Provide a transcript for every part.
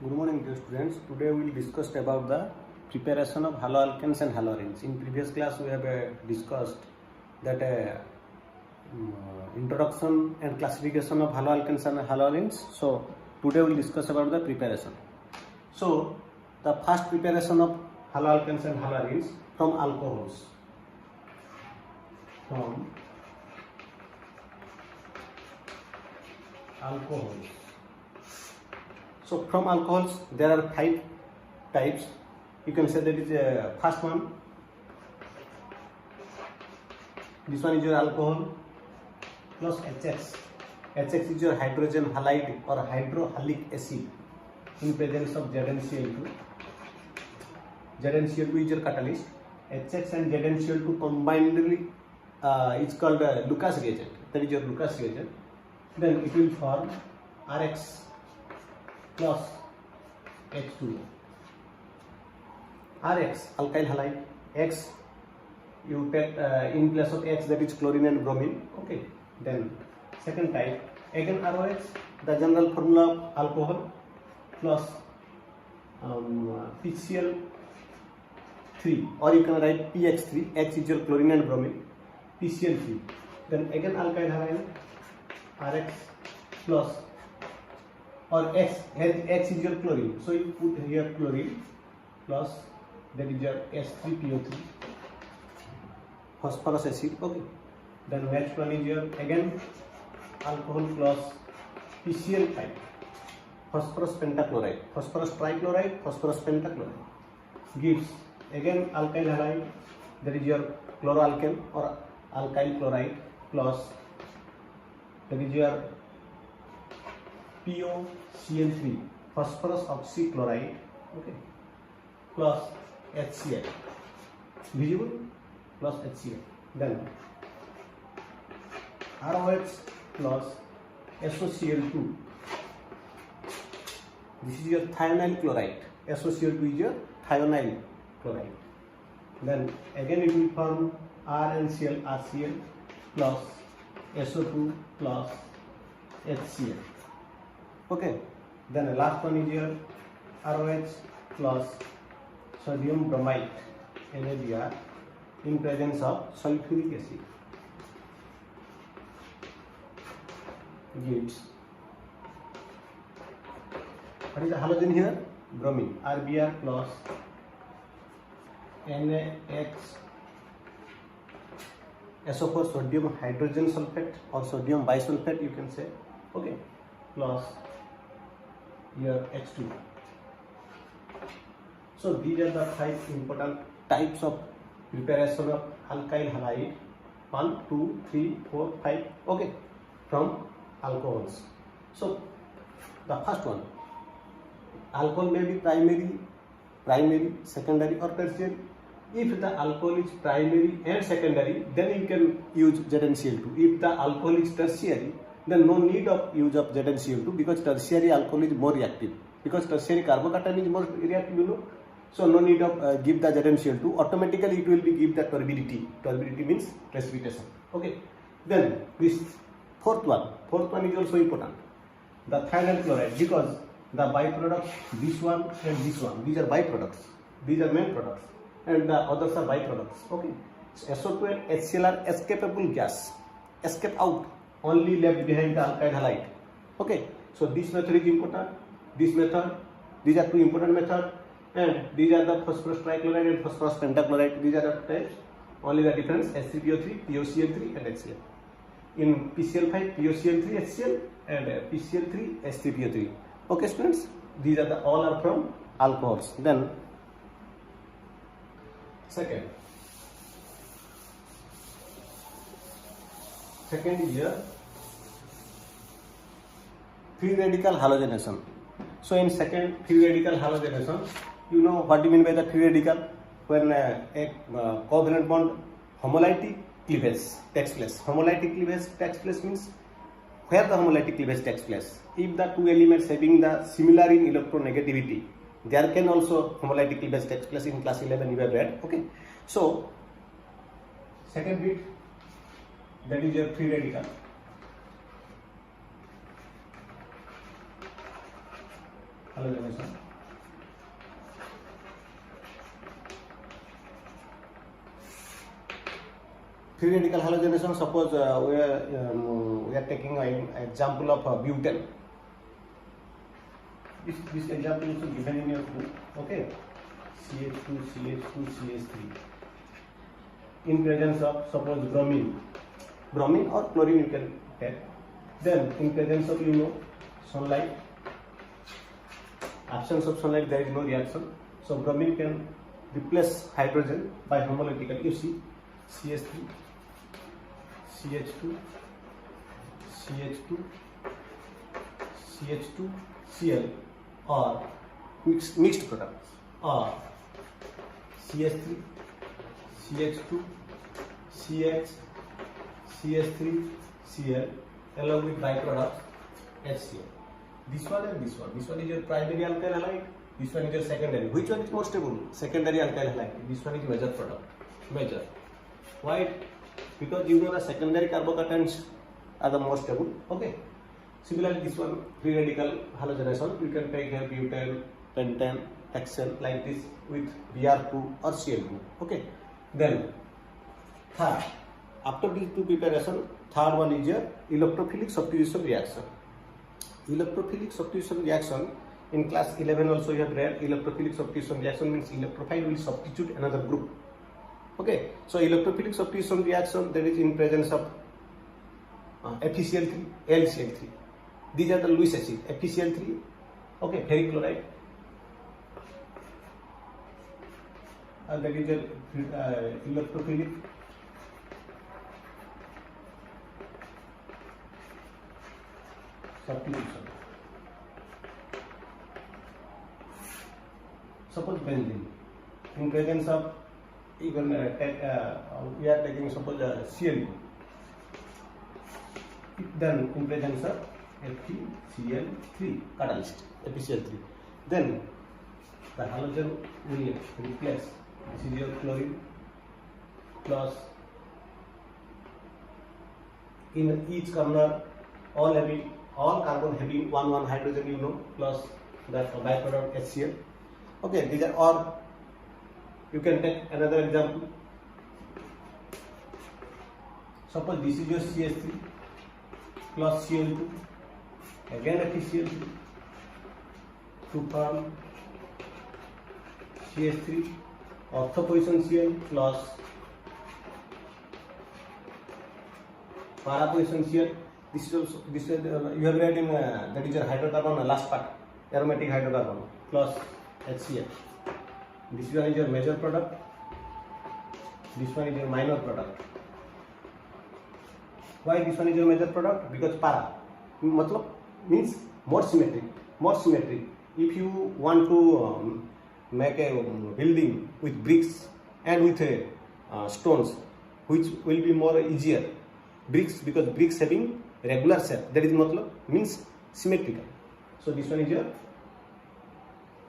Good morning, dear students. Today we will discuss about the preparation of haloalkanes and haloarenes. In previous class, we have discussed that introduction and classification of haloalkanes and haloarenes. So today we will discuss about the preparation. So the first preparation of haloalkanes and haloarenes from alcohols. From alcohols. So from alcohols there are 5 types. You can say that is first one. This one is your alcohol plus HX. HX is your hydrogen halide or hydrohalic acid in presence of ZnCl2. ZnCl2 is your catalyst. HX and ZnCl2 combinedly is called Lucas reagent. That is your Lucas reagent. Then it will form RX plus H2O. RX, alkyl halide. X, you take in place of X, that is chlorine and bromine. Okay. Then second type, again ROH, the general formula of alcohol plus PCl3, or you can write PX3. X is your chlorine and bromine. PCl3. Then again alkyl halide, RX plus, or X is your chlorine, so you put here chlorine plus, that is your H3PO3, phosphorus acid. Okay. Then next one is your again alcohol plus PCl5, phosphorus pentachloride, phosphorus trichloride, phosphorus pentachloride, gives again alkyl halide, that is your chloroalkane or alkyl chloride plus, that is your POCl3, phosphorus oxychloride. Okay, plus HCl, visible, plus HCl. Then ROH plus SOCl2. This is your thionyl chloride. SOCl2 is your thionyl chloride. Then again it will form RnCl, RCl plus SO2 plus HCl. Okay. Then the last one is your ROH plus sodium bromide, NaBr, in presence of sulfuric acid, gives, what is the halogen here? Bromine, RBr plus NaX, SO4, sodium hydrogen sulfate or sodium bisulfate, you can say. Okay, plus your H2. So these are the 5 important types of preparation of alkyl halide. 1, 2, 3, 4, 5. Okay, from alcohols. So the first one, alcohol may be primary, secondary or tertiary. If the alcohol is primary and secondary, then you can use ZnCl2. If the alcohol is tertiary, then no need of use of ZnCl2, because tertiary alcohol is more reactive. Because tertiary carbocation is more reactive, you know. So no need of give the ZnCl2. Automatically it will be give the turbidity. Turbidity means precipitation. Okay. Then this fourth one is also important. The thionyl chloride, because the byproducts, this one and this one, these are byproducts. These are main products, and the others are byproducts. Okay. So SO2 and HCl are escapable gas. Escape out. Only left behind the alkyl halide. Okay. So this method is important. This method, these are 2 important methods. And these are the phosphorus trichloride and phosphorus pentachloride. These are the types. Only the difference, H3PO3, POCl3 and HCl. In PCl5, POCl3, HCl, and PCl3, H3PO3. Okay, students, these are all are from alcohols. Then second is here free radical halogenation. So in second free radical halogenation, you know what do you mean by the free radical? When a covalent bond homolytic cleavage takes place. Homolytic cleavage takes place means where the homolytic cleavage takes place. If the 2 elements having the similar in electronegativity, there can also homolytic cleavage takes place. In class 11 you have read. Okay. So second bit, that is your free radical. halogenation. Free radical halogenation. Suppose we are taking an example of butane. This example is given in your book. Okay, CH2, CH2, CH3. In presence of suppose bromine or chlorine you can take. Then in presence of sunlight, absence of sunlight, there is no reaction. So bromine can replace hydrogen by homolytical. You see CH3, CH2, CH2, CH2, Cl or mixed products, or CH3, CH2, CH, CH3, Cl along with byproducts HCl. This one and this one. This one is your primary alkyl halide. This one is your secondary. Which one is more stable? Secondary alkyl halide. This one is major product. Major. Why? Because you know the secondary carbocations are the most stable. Okay. Similarly, this one free radical halogenation. You can take here butane, pentane, hexane like this with Br2 or Cl2. Okay. Then third, after these two preparation, third one is your electrophilic substitution reaction. Electrophilic substitution reaction, in class 11 also you have read. Electrophilic substitution reaction means electrophile will substitute another group. Okay, so electrophilic substitution reaction, there is in presence of FeCl3, LCl3. These are the Lewis acid. FeCl3, okay, ferric chloride, and that is a electrophilic substitution. Suppose benzene, in presence of even we are taking suppose Cl2, then in presence of FeCl3 catalyst, FeCl3, then the halogen will replace. This is your chlorine plus, in each corner all carbon having one hydrogen plus the byproduct HCl. Okay, these are all. You can take another example. Suppose this is your CH3 plus Cl2, again FeCl3 to form CH3, ortho position Cl plus para position Cl. This is also, you have read in that is your hydrocarbon last part, aromatic hydrocarbon plus HCl. This one is your major product. This one is your minor product. Why this one is your major product? Because para matlab means more symmetric. More symmetric. If you want to make a building with bricks and with stones, which will be more easier. Bricks, because bricks having regular shape, that is matlab means symmetrical. So this one is your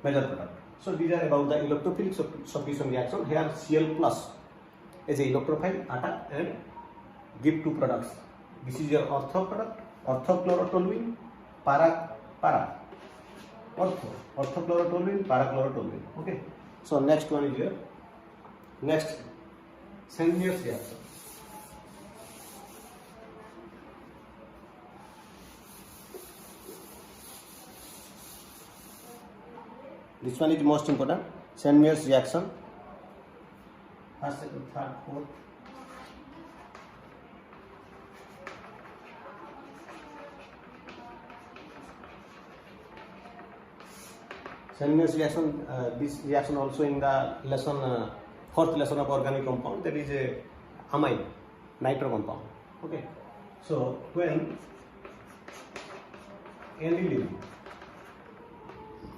major product. So these are about the electrophilic substitution reaction. Here Cl plus is a electrophile attack and give two products. This is your ortho product, orthochlorotoluene, orthochlorotoluene, parachlorotoluene. Okay. So next one is your next Sandmeier's reaction. This one is most important. Sandmeier's reaction. First, second, third, fourth. Sandmeier's reaction. This reaction also in the lesson, fourth lesson of organic compound. That is a amine, nitro compound. Okay. So when aniline,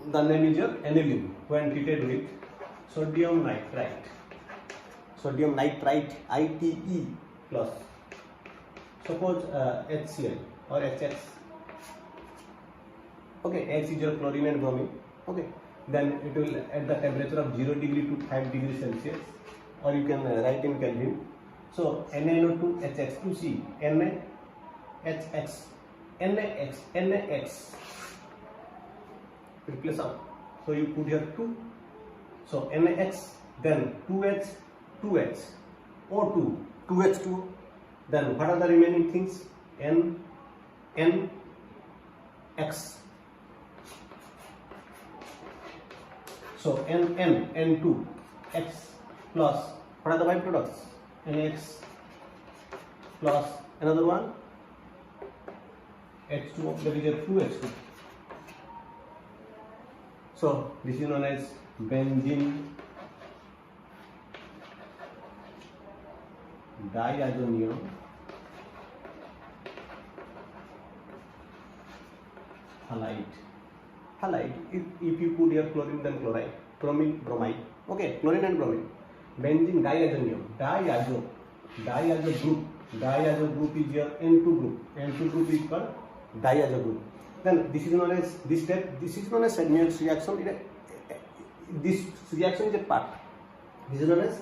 the name is your aniline, when treated with sodium nitrite, ITE plus, suppose HCl or HX. Okay, H is your chlorine and bromine. Okay, then it will at the temperature of 0 degree to 5 degrees Celsius, or you can write in Kelvin. So NaNO2 HX, you see NaHX, NaX. replace up. So you put here 2. So NX, then 2H, 2H, O2, 2H2. Then what are the remaining things? N, X. So N2, X plus, what are the byproducts? NX plus another one, H2O, that is a 2H2. So this is known as benzene diazonium halide. Halide, if you put here chlorine, then chloride, bromine, bromide. Okay, chlorine and bromine. Benzene diazonium, diazo group. Diazo group is your N2 group. N2 group is called diazo group. Then this is known as this step. This is known as Sedgman's reaction. This reaction is a part. This is known as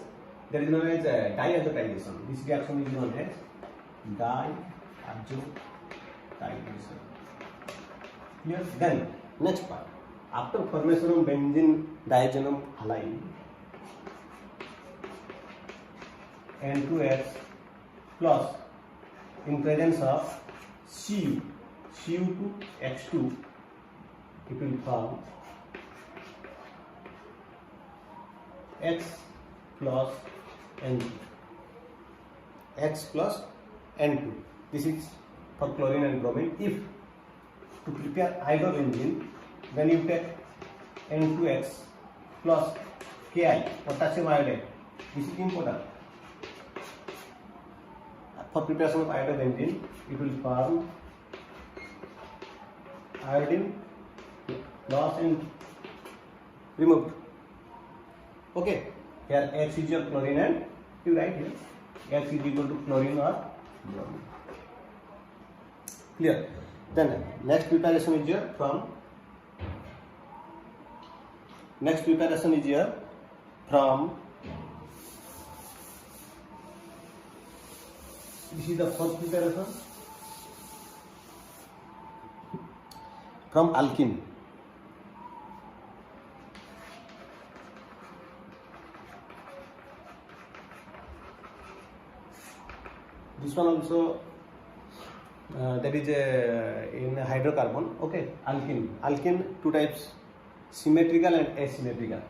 diazotization. This reaction is known as diazotization. Here, then next part. After formation of benzene diazonium halide, N2H plus in presence of Cu2 X2, it will form X plus N2. X plus N2. This is for chlorine and bromine. If to prepare hydrobenzene, then you take N2X plus Ki, potassium iodide. This is important. For preparation of hydrobenzene, it will form iodine lost and removed. Okay, here X is your chlorine and you write here X is equal to chlorine or bromine. Clear? Then next preparation is here from this is the first preparation from alkene. This one also that is in hydrocarbon. Okay, alkene two types, symmetrical and asymmetrical.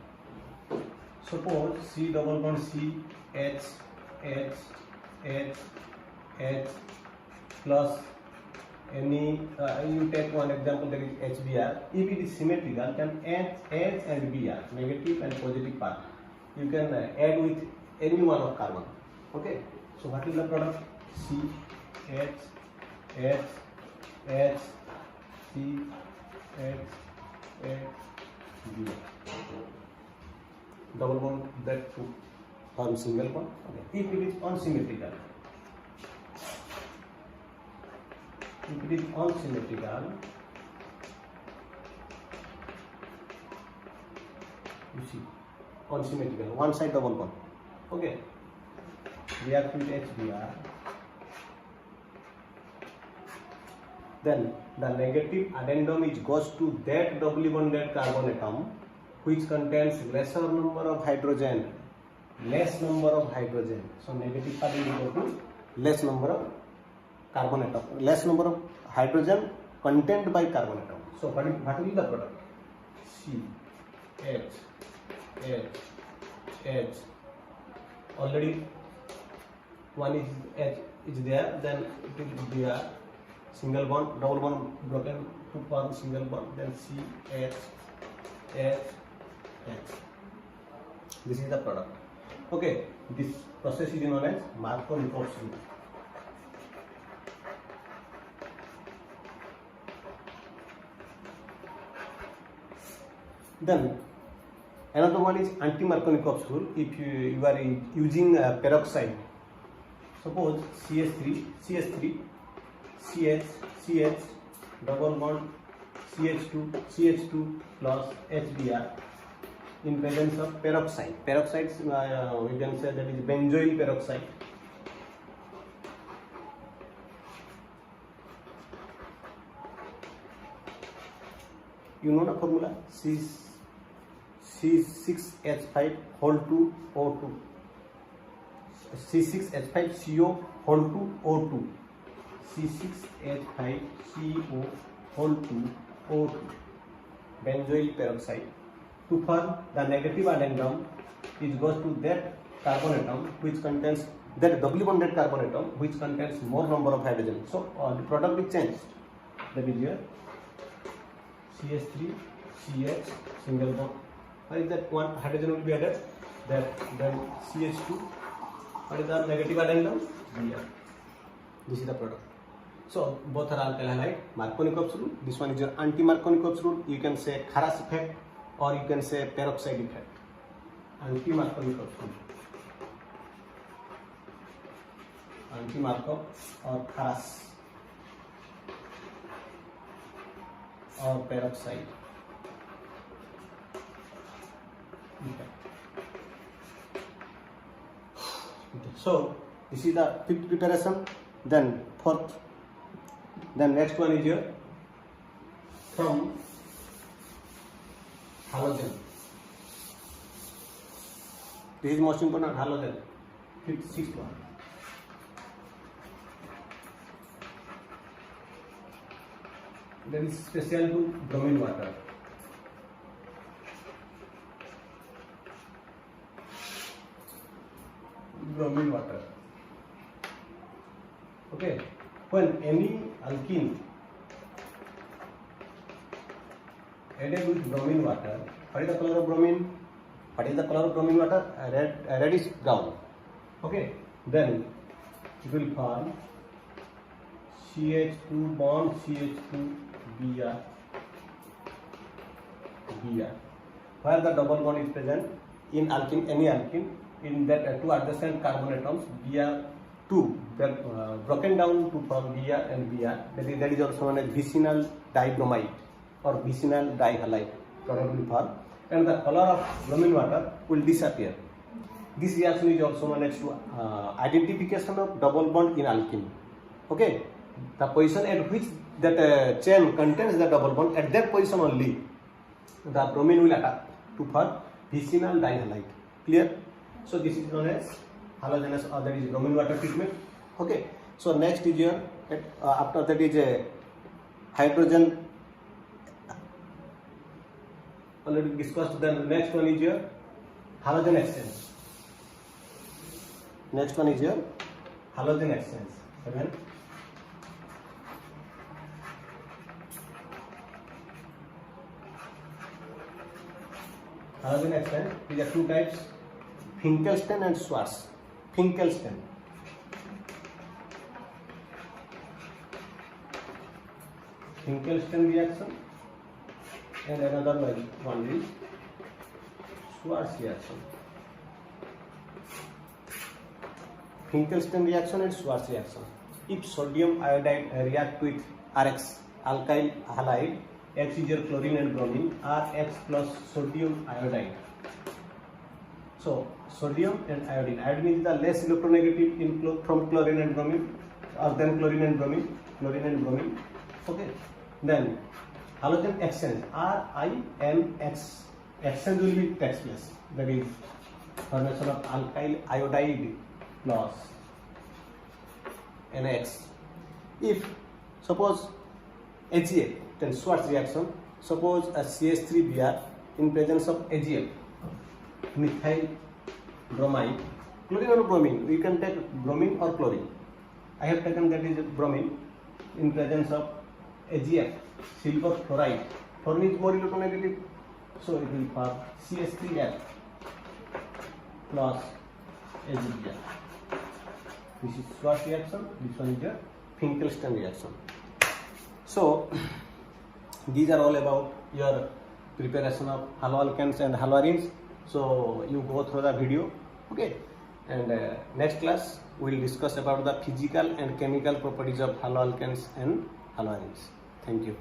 Suppose C double bond C H plus any you take one example, that is HBr. If it is symmetrical, then H and Br, negative and positive part, you can add with any one of carbon. Okay, so what is the product? C H C Br. Double bond that to form single bond. Okay. If it is unsymmetrical, you see, unsymmetrical, one side double bond. Okay, react with HBr. Then the negative addendum goes to that doubly bonded carbon atom which contains lesser number of hydrogen. So negative part is equal to less number of carbon atom, less number of hydrogen contained by carbon atom. So what will be the product? C H. Already one is H is there, then it will be a single bond, double bond broken to form single bond, then C H. This is the product. Okay, this process is known as Markovnikov's rule. Then another one is anti-Markovnikov's rule. If you are using peroxide, suppose CH3, CH, double bond CH2 plus HBr in presence of peroxide. Peroxides, we can say that is benzoyl peroxide. You know the formula C6H5 whole 2 O2. C6H5CO whole 2 O2. C6H5CO whole 2 O2. Benzoyl peroxide. To form the negative addendum, it goes to that carbon atom which contains that doubly bonded carbon atom which contains more number of hydrogen. So the product is changed. That is here CH3 CH single bond. What is that one hydrogen will be added? That then CH2. What is the negative addendum? Here. This is the product. So both are alkyl halide. Markovnikov rule. This one is your anti-Markovnikov rule. You can say Kharas effect or you can say peroxide effect. Anti-Markovnikov rule. Anti-Markov or Kharas or peroxide effect. So this is the fifth preparation. Then fourth. Then next one is here from halogen. This is most important, halogen. Sixth one. That is special to bromine water. Bromine water. Okay. When any alkene added with bromine water, what is the color of bromine? What is the color of bromine water? Reddish brown. Okay. Then it will form CH2 bond CH2 Br. Where the double bond is present in alkene, any alkene, in that two adjacent carbon atoms, Br2 broken down to form Br and Br. That is also known as vicinal dibromide or vicinal dihalide product will form, and the color of bromine water will disappear. This reaction is also known as identification of double bond in alkene. Okay, the position at which that chain contains the double bond, at that position only the bromine will attack to form vicinal dihalide. Clear? So this is known as halogenous or that is bromine water treatment. Okay. So next is here after that is a hydrogen. Already discussed. Then next one is here halogen exchange. Next one is here halogen exchange. 7. Halogen exchange. These are two types: Finkelstein and Schwarz. Finkelstein. Finkelstein reaction, and another one is Schwarz reaction. Finkelstein reaction and Schwarz reaction. If sodium iodide react with Rx, alkyl halide, X is your chlorine and bromine, Rx plus sodium iodide. So sodium and iodine. Iodine is the less electronegative from chlorine and bromine, or than chlorine and bromine. Okay. Then halogen exchange, RINX. Exchange will be takes place. That is formation of alkyl iodide plus NX. If suppose AgF, then Schwarz reaction. Suppose a CH3Br in presence of AgF, methyl bromide, chlorine or bromine. We can take bromine or chlorine. I have taken that is bromine in presence of AgF, silver chloride. Chlorine is more electronegative, so it will form CH3F plus AgBr. This is Schwarz reaction. This one is your Finkelstein reaction. So these are all about your preparation of haloalkanes and haloarenes. So you go through the video, okay? And next class we will discuss about the physical and chemical properties of haloalkanes and haloarenes. Thank you.